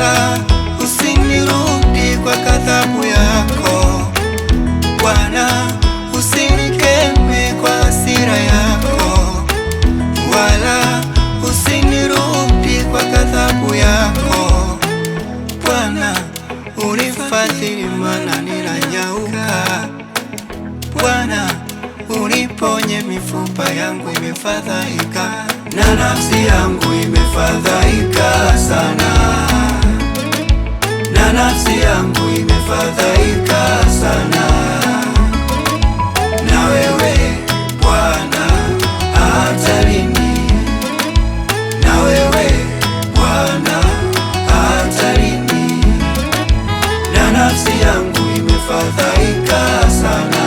wala usinirudi kwa ghadhabu yako. Bwana, usinikeme kwa hasira yako, wala usinirudi kwa ghadhabu yako. Bwana, unifadhili maana ninanyauka. Bwana, uniponye mifupa yangu imefadhaika, na nafsi yangu imefadhaika sana, na nafsi yangu imefadhaika sana. Na wewe Bwana, hata lini? Na wewe Bwana, hata lini? Na nafsi yangu imefadhaika sana,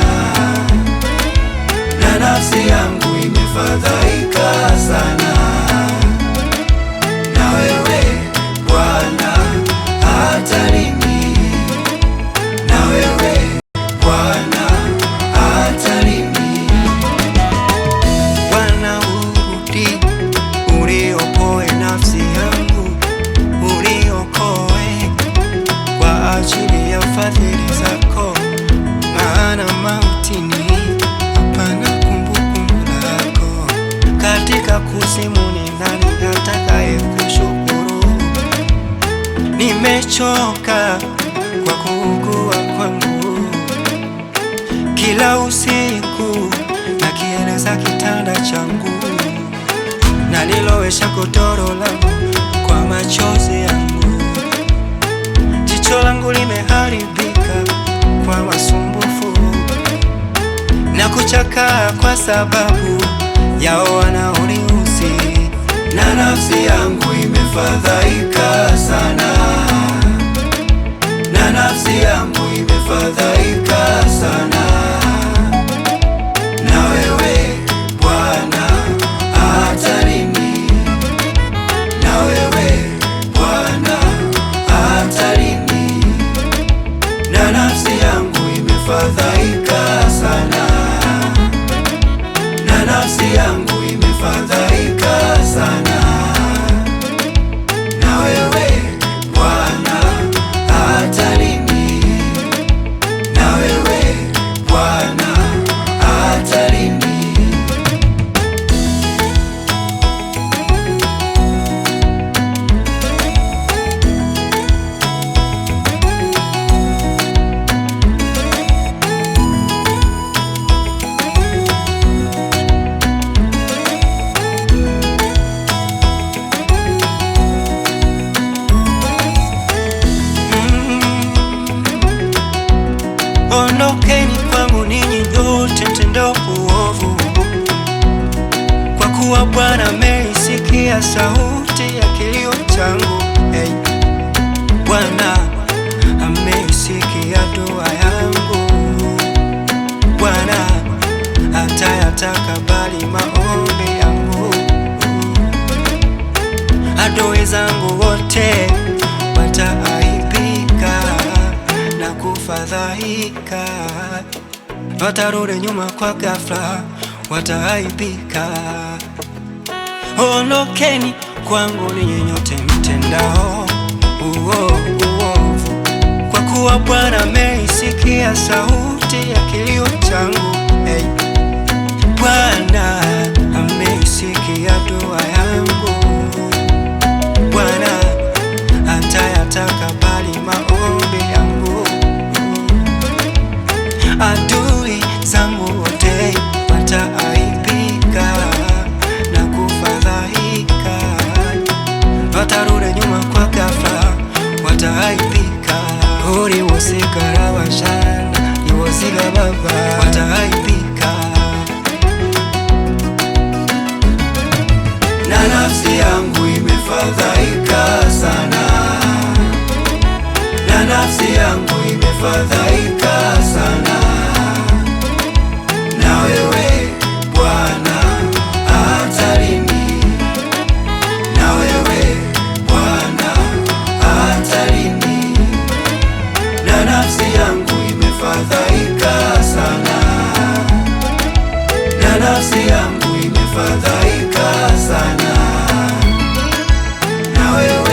na nafsi yangu imefadhaika sana. Na wewe Bwana, hata lini? Na wewe Bwana, hata lini? Bwana, urudi uniokoe nafsi yangu, uniokoe kwa ajili ya fadhili zako, maana mautini hapana kumbukumbu lako. Katika kuzimu ni nani atakaye kushukuru? Nimechoka kwa kuugua kwangu kila usiku, na kieleza kitanda changu, na nilowesha godoro langu kwa machozi yangu. Jicho langu limeharibika kwa masumbufu na kuchakaa kwa sababu yao wanaoniuzi, na nafsi yangu imefadhaika sana, na nafsi yangu imefadhaika sana. Na wewe Bwana, hata lini? Na wewe Bwana, hata lini? Na nafsi yangu imefadhaika sana, na nafsi yangu imefadhaika sana. Na wewe Bwana, hata lini? Na wewe Bwana, hata lini? Ondokeni kwangu ninyi nyote mtendao uovu, kwa kuwa Bwana ameisikia sauti ya kilio changu. Hey, Bwana ameisikia dua yangu. Bwana atayatakabali maombi yangu. Adui zangu wote wataaibika na kufadhaika, watarudi nyuma kwa ghafla, wataaibika. Ondokeni kwangu ninyi nyote mtendao uovu, kwa kuwa Bwana ameisikia sauti ya kilio changu. Hey, Bwana ameisikia dua yangu. Bwana atayatakabali maombi yangu. Adui zangu wote wataaibika na kufadhaika, watarudi nyuma kwa ghafla, wataaibika. Uliwosika washana iwosika baba, wataaibika. Na nafsi yangu imefadhaika sana, na nafsi yangu imefadhaika sana. Na wewe Bwana, hata lini? Na wewe Bwana, hata lini? Na nafsi yangu imefadhaika sana, na nafsi yangu imefadhaika sana. Na wewe